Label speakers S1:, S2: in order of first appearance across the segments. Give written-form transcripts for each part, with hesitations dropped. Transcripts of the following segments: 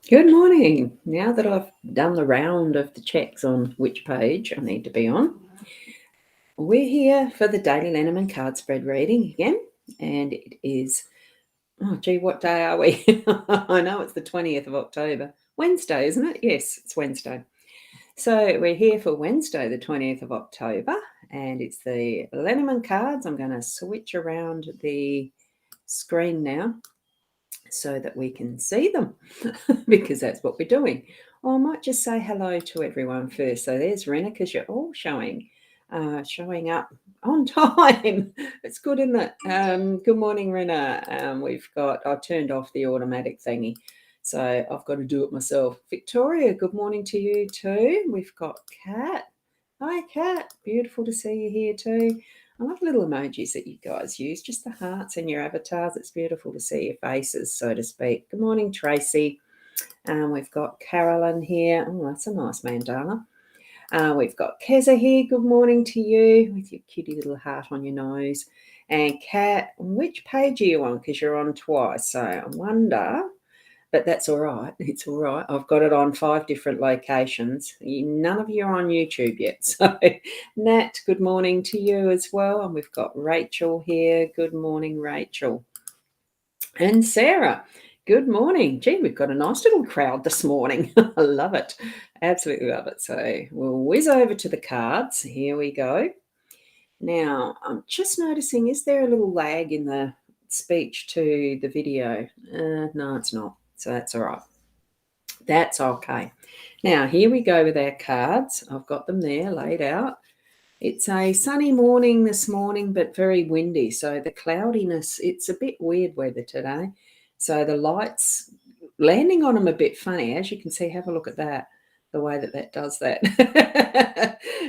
S1: Good morning. Now that I've done the round of the checks on which page I need to be on, we're here for the daily Lenormand card spread reading again. And it is, oh gee, what day are we? I know it's the 20th of October. Wednesday, isn't it? Yes, it's Wednesday. So we're here for Wednesday, the 20th of October, and it's the Lenormand cards. I'm going to switch around the screen now so that we can see them because that's what we're doing. Or I might just say hello to everyone first. So there's Rena, because you're all showing up on time. It's good, isn't it? Good morning, Rena. I've turned off the automatic thingy, so I've got to do it myself. Victoria, good morning to you too. We've got Kat. Hi, Kat. Beautiful to see you here too. I love little emojis that you guys use, just the hearts and your avatars. It's beautiful to see your faces, so to speak. Good morning, Tracy. We've got Carolyn here. Oh, that's a nice mandala. We've got Keza here. Good morning to you with your kitty little heart on your nose. And Kat, which page are you on? Because you're on twice. So I wonder, but that's all right. It's all right. I've got it on 5 different locations. None of you are on YouTube yet. So, Nat, good morning to you as well. And we've got Rachel here. Good morning, Rachel. And Sarah, good morning. Gee, we've got a nice little crowd this morning. I love it. Absolutely love it. So, we'll whiz over to the cards. Here we go. Now, I'm just noticing, is there a little lag in the speech to the video? No, it's not. So that's all right. That's okay. Now, here we go with our cards. I've got them there laid out. It's a sunny morning this morning, but very windy. So the cloudiness, it's a bit weird weather today. So the lights landing on them a bit funny. As you can see, have a look at that, the way that does that.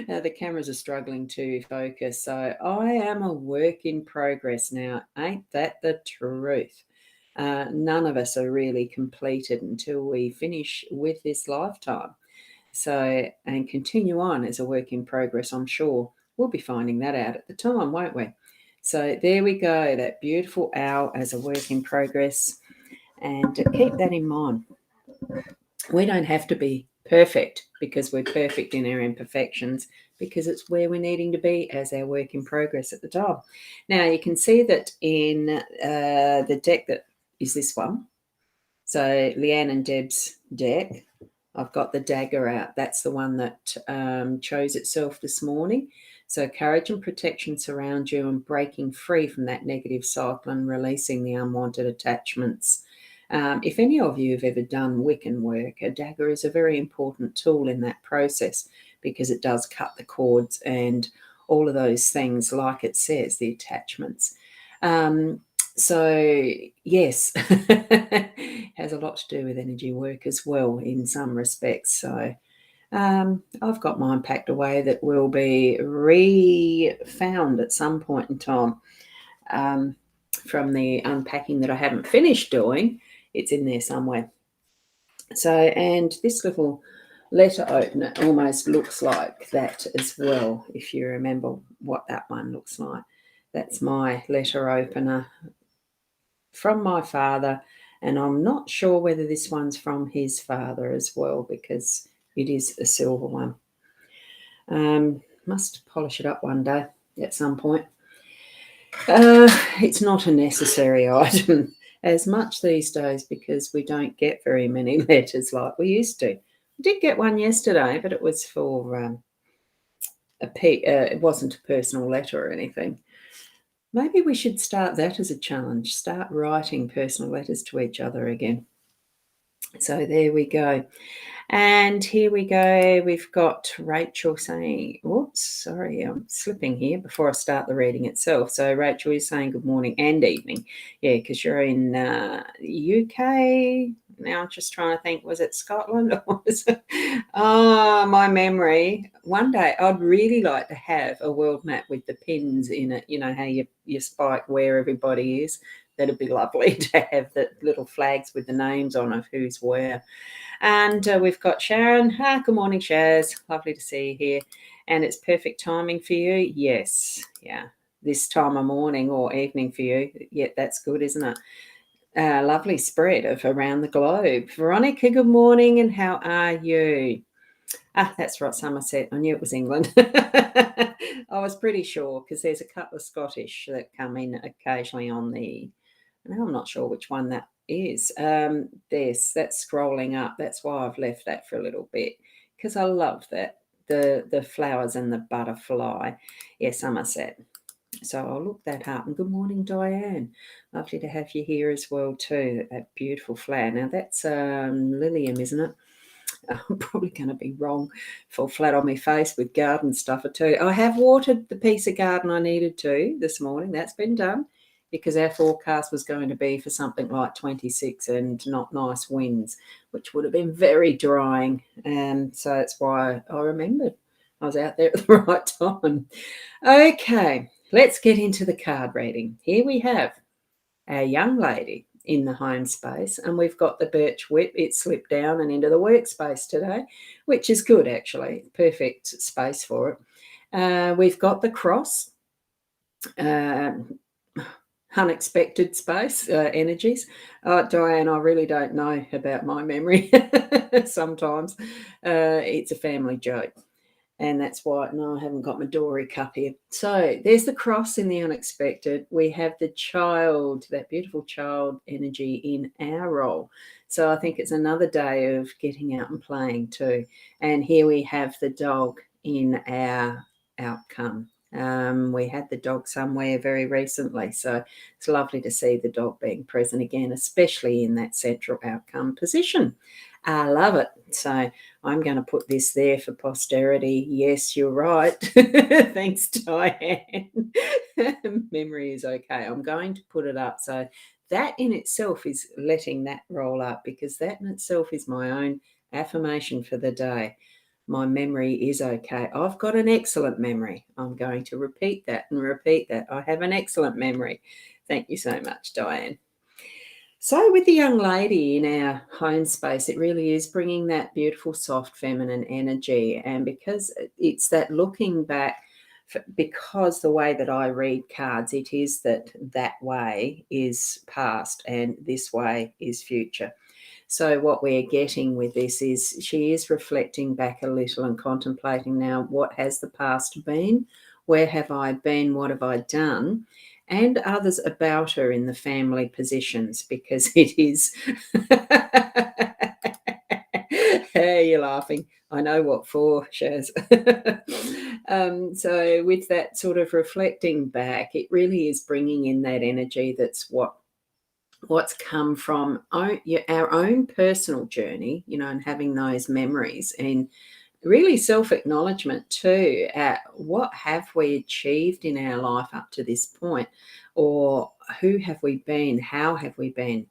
S1: Now, the cameras are struggling to focus. So I am a work in progress now. Ain't that the truth? None of us are really completed until we finish with this lifetime. So, and continue on as a work in progress, I'm sure. We'll be finding that out at the time, won't we? So there we go, that beautiful owl as a work in progress. And keep that in mind. We don't have to be perfect because we're perfect in our imperfections, because it's where we're needing to be as our work in progress at the time. Now, you can see that in the deck that is this one. So Leanne and Deb's deck, I've got the dagger out. That's the one that chose itself this morning. So courage and protection surround you, and breaking free from that negative cycle and releasing the unwanted attachments. If any of you have ever done Wiccan work, a dagger is a very important tool in that process, because it does cut the cords and all of those things, like it says, the attachments. So yes, has a lot to do with energy work as well in some respects. So I've got mine packed away that will be re-found at some point in time, from the unpacking that I haven't finished doing. It's in there somewhere. So, and this little letter opener almost looks like that as well, if you remember what that one looks like. That's my letter opener from my father, and I'm not sure whether this one's from his father as well, because it is a silver one. Must polish it up one day at some point. It's not a necessary item as much these days, because we don't get very many letters like we used to. I did get one yesterday, but it was for it wasn't a personal letter or anything. Maybe we should start that as a challenge, start writing personal letters to each other again. So there we go. And here we go. We've got Rachel saying, oops, sorry, I'm slipping here before I start the reading itself. So Rachel is saying good morning and evening. Yeah, because you're in UK. Now I'm just trying to think, was it Scotland or was it? Oh, my memory. One day I'd really like to have a world map with the pins in it. You know how you spike where everybody is. That'd be lovely to have the little flags with the names on of who's where. And we've got Sharon. Good morning, Shaz. Lovely to see you here. And it's perfect timing for you. Yes. Yeah. This time of morning or evening for you. Yeah, that's good, isn't it? lovely spread of around the globe. Veronica, good morning, and how are you? That's right, Somerset. I knew it was England. I was pretty sure because there's a couple of Scottish that come in occasionally on the. Now I'm not sure which one that is. That's scrolling up. That's why I've left that for a little bit because I love that the flowers and the butterfly. Yeah, Somerset. So I'll look that up. And good morning, Diane. Lovely to have you here as well too. That beautiful flower. Now that's Lilium, isn't it? I'm probably going to be wrong. Fall flat on my face with garden stuff or two. I have watered the piece of garden I needed to this morning. That's been done because our forecast was going to be for something like 26 and not nice winds, which would have been very drying. And so that's why I remembered I was out there at the right time. Okay, let's get into the card reading. Here we have our young lady in the home space, and we've got the birch whip. It slipped down and into the workspace today, which is good actually, perfect space for it. We've got the cross, unexpected space, energies. Diane, I really don't know about my memory. Sometimes it's a family joke. And that's why, no, I haven't got my Dory cup here. So there's the cross in the unexpected. We have the child, that beautiful child energy in our role. So I think it's another day of getting out and playing too. And here we have the dog in our outcome. We had the dog somewhere very recently. So it's lovely to see the dog being present again, especially in that central outcome position. I love it. So I'm going to put this there for posterity. Yes, you're right. Thanks, Diane. Memory is okay. I'm going to put it up. So that in itself is letting that roll up because that in itself is my own affirmation for the day. My memory is okay. I've got an excellent memory. I'm going to repeat that and repeat that. I have an excellent memory. Thank you so much, Diane. So with the young lady in our home space, it really is bringing that beautiful, soft, feminine energy. And because it's that looking back, because the way that I read cards, it is that way is past and this way is future. So what we're getting with this is she is reflecting back a little and contemplating now, what has the past been? Where have I been? What have I done? And others about her in the family positions, because it is. Hey, you're laughing. I know what for, Shaz. So with that sort of reflecting back, it really is bringing in that energy that's what's come from our own personal journey, and having those memories and really self-acknowledgement too at what have we achieved in our life up to this point, or who have we been, how have we been,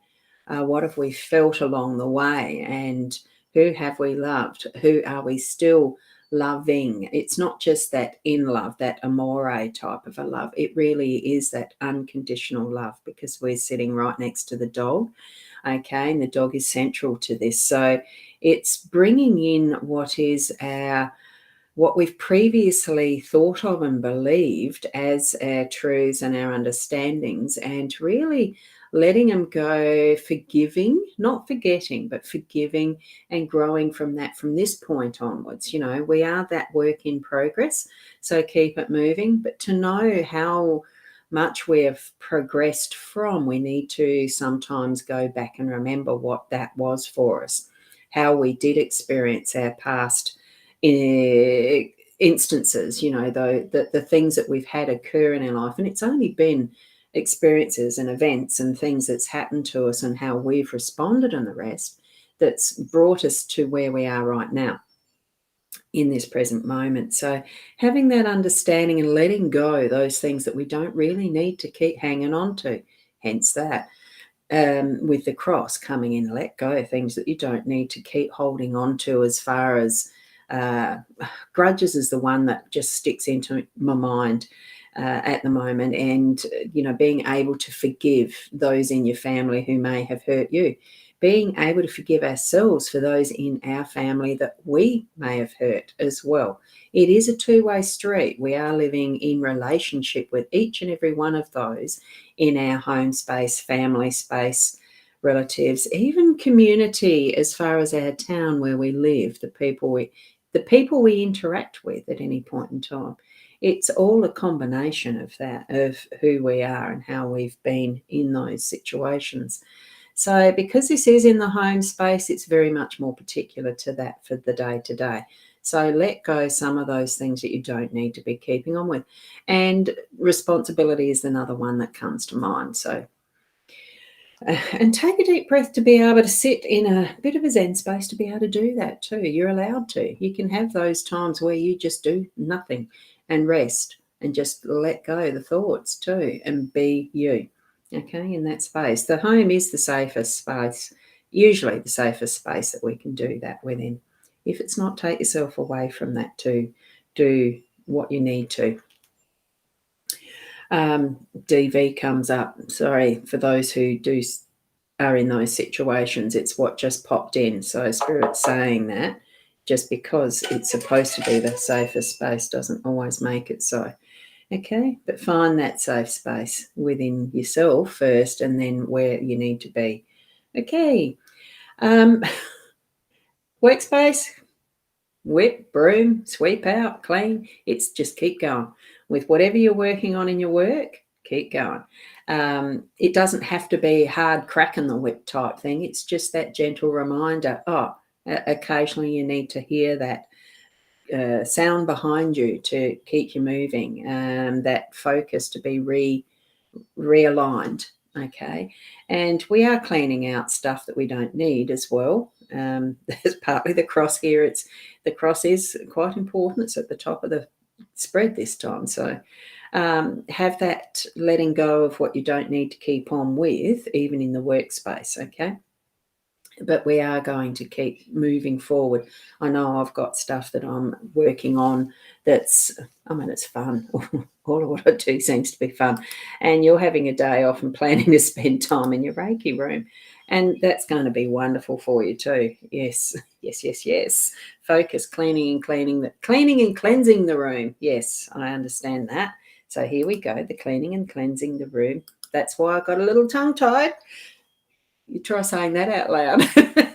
S1: what have we felt along the way, and who have we loved, who are we still loving. It's not just that in love, that amore type of a love. It really is that unconditional love, because we're sitting right next to the dog. Okay, and the dog is central to this. So it's bringing in what we've previously thought of and believed as our truths and our understandings, and really letting them go, forgiving, not forgetting, but forgiving and growing from that from this point onwards. We are that work in progress, so keep it moving. But to know how much we have progressed from, we need to sometimes go back and remember what that was for us, how we did experience our past instances, the things that we've had occur in our life. And it's only been experiences and events and things that's happened to us and how we've responded and the rest that's brought us to where we are right now in this present moment. So having that understanding and letting go those things that we don't really need to keep hanging on to, hence that. With the cross coming in, let go of things that you don't need to keep holding on to. As far as grudges is the one that just sticks into my mind at the moment, and being able to forgive those in your family who may have hurt you, being able to forgive ourselves for those in our family that we may have hurt as well. It is a two-way street. We are living in relationship with each and every one of those in our home space, family space, relatives, even community, as far as our town where we live, the people we interact with at any point in time. It's all a combination of that, of who we are and how we've been in those situations. So because this is in the home space, it's very much more particular to that for the day-to-day. So let go some of those things that you don't need to be keeping on with. And responsibility is another one that comes to mind. So and take a deep breath to be able to sit in a bit of a Zen space to be able to do that too. You're allowed to. You can have those times where you just do nothing and rest and just let go the thoughts too and be you, okay, in that space. The home is the safest space, usually the safest space that we can do that within. If it's not, take yourself away from that to do what you need to. DV comes up. Sorry for those who are in those situations. It's what just popped in. So Spirit's saying that just because it's supposed to be the safest space doesn't always make it so. Okay, but find that safe space within yourself first and then where you need to be. Okay, workspace, whip, broom, sweep out, clean. It's just keep going. With whatever you're working on in your work, keep going. It doesn't have to be hard cracking the whip type thing. It's just that gentle reminder. Occasionally you need to hear that sound behind you to keep you moving, that focus to be realigned. Okay, and we are cleaning out stuff that we don't need as well. There's partly the cross here. The cross is quite important. It's at the top of the spread this time. So have that letting go of what you don't need to keep on with, even in the workspace. Okay. But we are going to keep moving forward. I know I've got stuff that I'm working on it's fun. All of what I do seems to be fun. And you're having a day off and planning to spend time in your Reiki room. And that's going to be wonderful for you too. Yes, yes, yes, yes. Focus, cleaning and cleansing the room. Yes, I understand that. So here we go, the cleaning and cleansing the room. That's why I got a little tongue-tied. You try saying that out loud.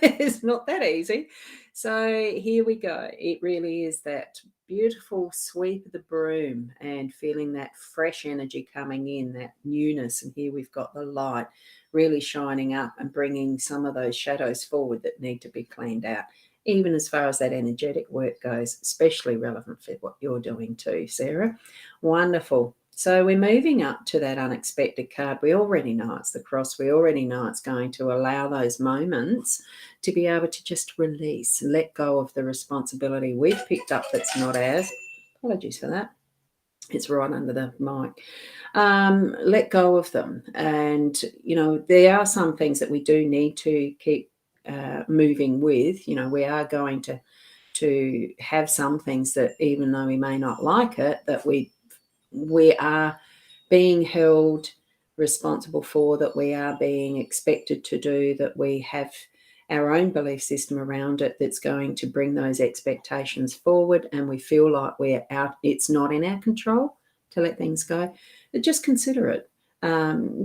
S1: It's not that easy. So here we go. It really is that beautiful sweep of the broom and feeling that fresh energy coming in, that newness. And here we've got the light really shining up and bringing some of those shadows forward that need to be cleaned out, even as far as that energetic work goes, especially relevant for what you're doing too, Sarah. Wonderful. So we're moving up to that unexpected card. We already know it's the cross. We already know it's going to allow those moments to be able to just release, let go of the responsibility we've picked up that's not ours. Apologies for that. It's right under the mic. Let go of them. And, there are some things that we do need to keep moving with. We are going to have some things that, even though we may not like it, that we are being held responsible for, that we are being expected to do, that we have our own belief system around it that's going to bring those expectations forward, and we feel like we're out, it's not in our control to let things go. But just consider it.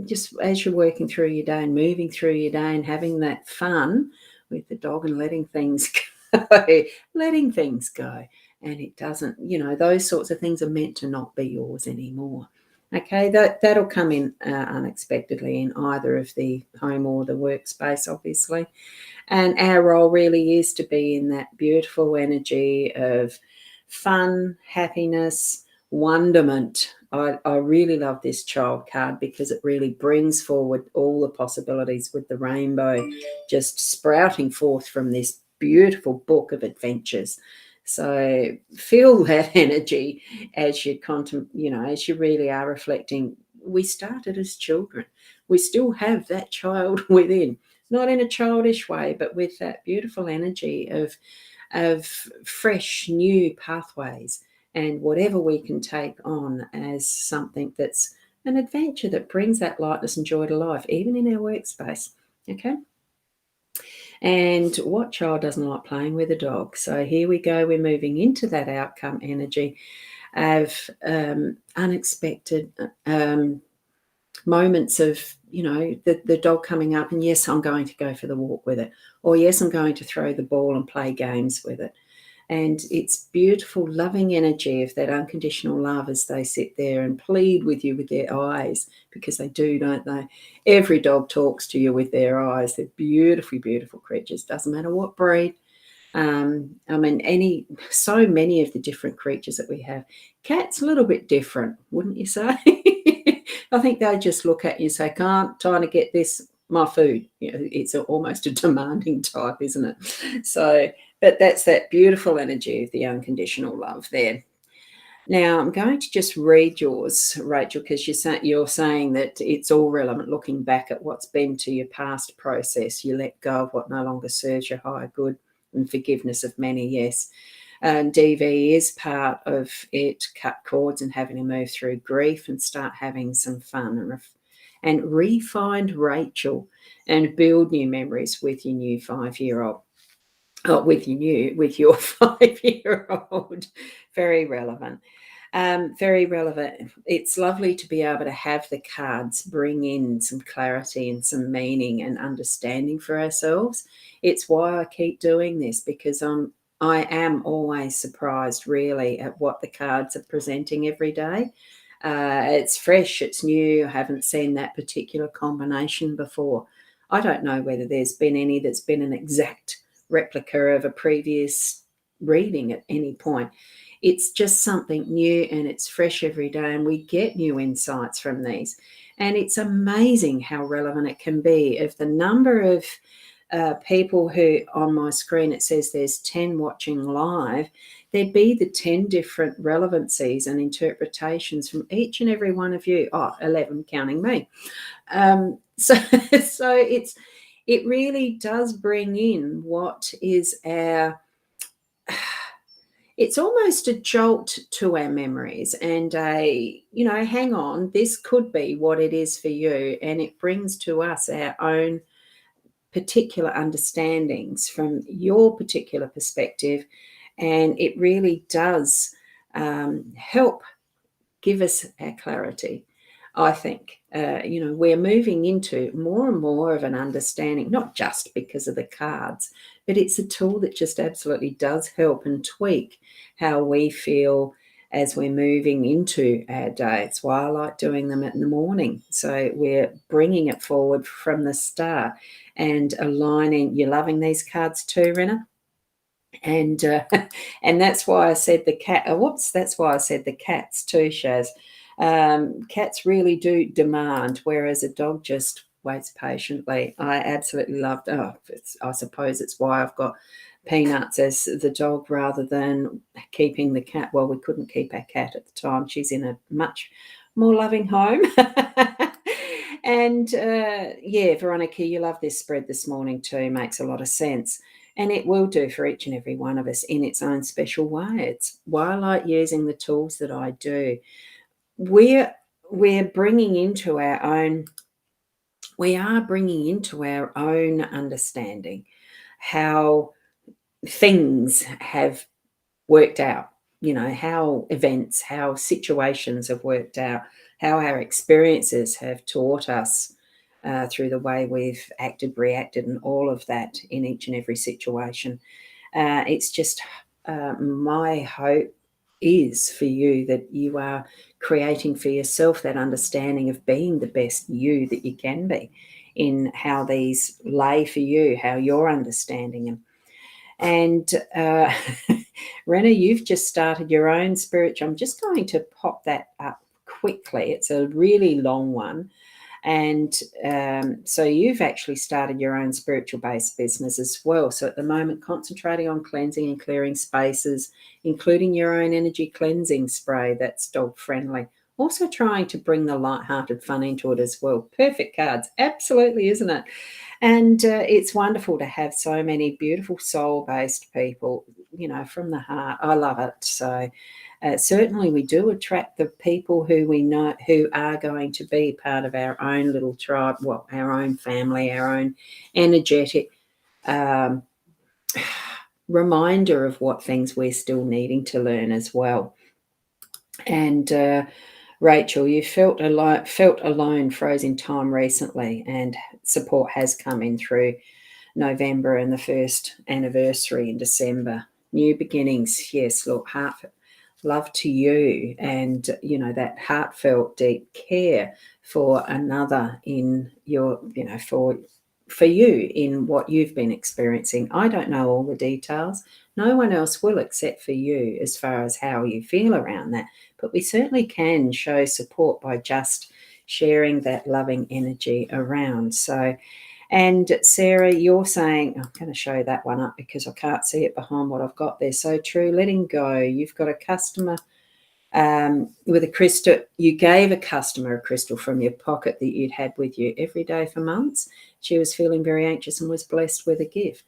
S1: Just as you're working through your day and moving through your day and having that fun with the dog and letting things go. And it doesn't, those sorts of things are meant to not be yours anymore. Okay, that'll come in unexpectedly in either of the home or the workspace, obviously. And our role really is to be in that beautiful energy of fun, happiness, wonderment. I really love this child card because it really brings forward all the possibilities with the rainbow just sprouting forth from this beautiful book of adventures. So feel that energy as you as you really are reflecting. We started as children. We still have that child within, not in a childish way, but with that beautiful energy of fresh new pathways and whatever we can take on as something that's an adventure that brings that lightness and joy to life, even in our workspace. Okay. And what child doesn't like playing with a dog? So here we go. We're moving into that outcome energy of unexpected moments of, the dog coming up and, yes, I'm going to go for the walk with it, or yes, I'm going to throw the ball and play games with it. And it's beautiful, loving energy of that unconditional love as they sit there and plead with you with their eyes, because they do, don't they? Every dog talks to you with their eyes. They're beautiful, beautiful creatures. Doesn't matter what breed. So many of the different creatures that we have. Cats a little bit different, wouldn't you say? I think they just look at you and say, "Can't trying to get this my food." It's almost a demanding type, isn't it? So, but that's that beautiful energy of the unconditional love there. Now, I'm going to just read yours, Rachel, because you're saying that it's all relevant looking back at what's been to your past process. You let go of what no longer serves your higher good, and forgiveness of many, yes. DV is part of it, cut cords and having to move through grief and start having some fun and re-find Rachel and build new memories with your new 5-year-old. Oh, with your 5-year-old. Very relevant. Very relevant. It's lovely to be able to have the cards bring in some clarity and some meaning and understanding for ourselves. It's why I keep doing this, because I am always surprised really at what the cards are presenting every day. It's fresh, it's new. I haven't seen that particular combination before. I don't know whether there's been any that's been an exact replica of a previous reading at any point. It's just something new and it's fresh every day, and we get new insights from these. And it's amazing how relevant it can be. Of the number of people who, on my screen, it says there's 10 watching live, there'd be the 10 different relevancies and interpretations from each and every one of you. 11 counting me. So it really does bring in what is our... It's almost a jolt to our memories and hang on, this could be what it is for you. And it brings to us our own particular understandings from your particular perspective. And it really does help give us our clarity. I think, we're moving into more and more of an understanding, not just because of the cards, but it's a tool that just absolutely does help and tweak how we feel as we're moving into our day. It's why I like doing them in the morning. So we're bringing it forward from the start and aligning. You're loving these cards too, Rena? And and that's why I said the cat. That's why I said the cats too, Shaz. Cats really do demand, whereas a dog just waits patiently. I absolutely loved. I suppose it's why I've got Peanuts as the dog rather than keeping the cat. Well, we couldn't keep our cat at the time. She's in a much more loving home. And Veronica, you love this spread this morning too. Makes a lot of sense. And it will do for each and every one of us in its own special way. It's why I like using the tools that I do. We're bringing into our own... we are bringing into our own understanding how things have worked out, how events, how situations have worked out, how our experiences have taught us through the way we've acted, reacted, and all of that in each and every situation. It's just my hope is for you that you are creating for yourself that understanding of being the best you that you can be, in how these lay for you, how you're understanding them. And Rena, you've just started your own spiritual... I'm just going to pop that up quickly. It's a really long one. And so you've actually started your own spiritual-based business as well. So at the moment, concentrating on cleansing and clearing spaces, including your own energy cleansing spray that's dog-friendly. Also trying to bring the light-hearted fun into it as well. Perfect cards. Absolutely, isn't it? And it's wonderful to have so many beautiful soul-based people, from the heart. I love it. So certainly we do attract the people who we know who are going to be part of our own little tribe, our own family, our own energetic reminder of what things we're still needing to learn as well. And Rachel, you felt alone, froze in time recently, and support has come in through November and the first anniversary in December. New beginnings, yes, look, love to you, and that heartfelt deep care for another in your, for you in what you've been experiencing. I don't know all the details. No one else will except for you as far as how you feel around that. But we certainly can show support by just sharing that loving energy around. So, and Sarah, you're saying, I'm going to show that one up because I can't see it behind what I've got there. So true, letting go. You've got a customer with a crystal. You gave a customer a crystal from your pocket that you'd had with you every day for months. She was feeling very anxious and was blessed with a gift.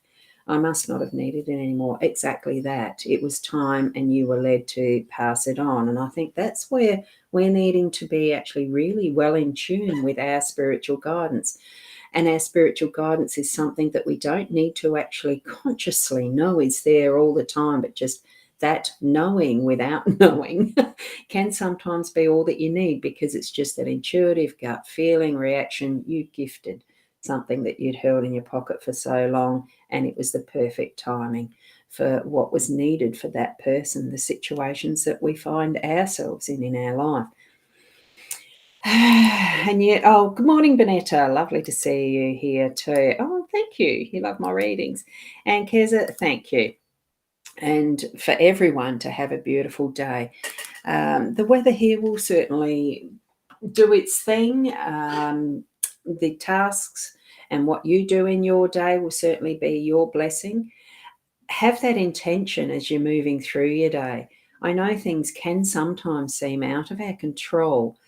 S1: I must not have needed it anymore. Exactly that. It was time and you were led to pass it on. And I think that's where we're needing to be actually really well in tune with our spiritual guidance. And our spiritual guidance is something that we don't need to actually consciously know is there all the time, but just that knowing without knowing can sometimes be all that you need, because it's just that intuitive gut feeling reaction. You gifted something that you'd held in your pocket for so long, and it was the perfect timing for what was needed for that person, the situations that we find ourselves in our life. And yet, oh, good morning, Bonetta. Lovely to see you here too. Oh, thank you. You love my readings. And Keza, thank you. And for everyone to have a beautiful day. The weather here will certainly do its thing. The tasks and what you do in your day will certainly be your blessing. Have that intention as you're moving through your day. I know things can sometimes seem out of our control,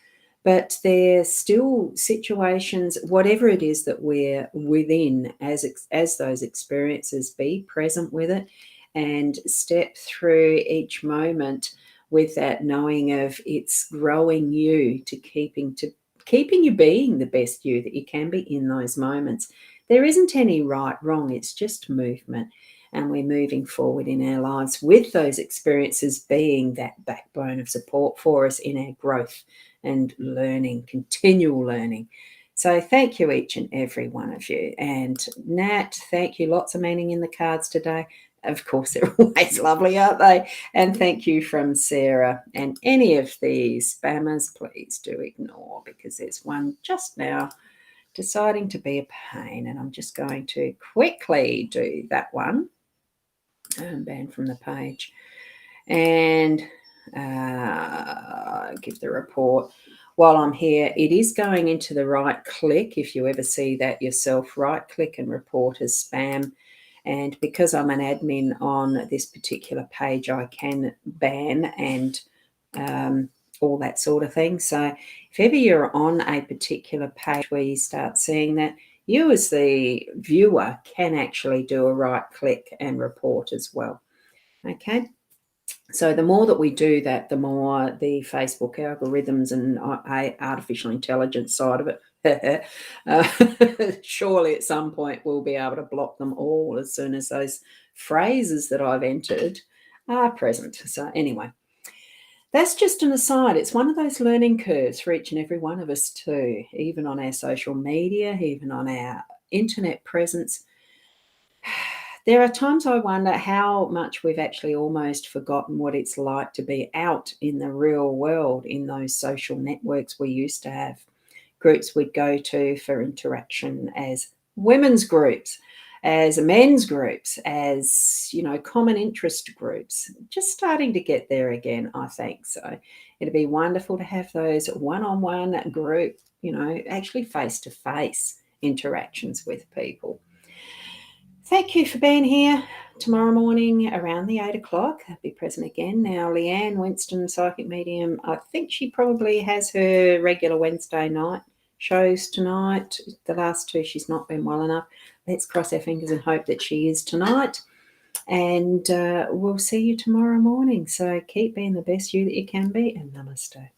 S1: but there's still situations, whatever it is that we're within, as those experiences, be present with it and step through each moment with that knowing of it's growing you to keeping you being the best you that you can be in those moments. There isn't any right, wrong, it's just movement. And we're moving forward in our lives with those experiences being that backbone of support for us in our growth and learning, continual learning. So thank you, each and every one of you. And Nat, thank you. Lots of meaning in the cards today. Of course, they're always lovely, aren't they? And thank you from Sarah. And any of these spammers, please do ignore, because there's one just now deciding to be a pain. And I'm just going to quickly do that one. Ban from the page. And give the report. While I'm here, it is going into the right click. If you ever see that yourself, right click and report as spam. And because I'm an admin on this particular page, I can ban and all that sort of thing. So if ever you're on a particular page where you start seeing that, you as the viewer can actually do a right click and report as well. Okay. So the more that we do that, the more the Facebook algorithms and artificial intelligence side of it, surely at some point we'll be able to block them all as soon as those phrases that I've entered are present. So anyway, that's just an aside. It's one of those learning curves for each and every one of us too, even on our social media, even on our internet presence. There are times I wonder how much we've actually almost forgotten what it's like to be out in the real world in those social networks we used to have. Groups we'd go to for interaction as women's groups, as men's groups, as, common interest groups. Just starting to get there again, I think. So it'd be wonderful to have those one-on-one group, actually face-to-face interactions with people. Thank you for being here. Tomorrow morning around the 8 o'clock, I'll be present again. Now, Leanne Winston, Psychic Medium, I think she probably has her regular Wednesday night shows tonight. The last two, she's not been well enough. Let's cross our fingers and hope that she is tonight. And we'll see you tomorrow morning. So keep being the best you that you can be, and namaste.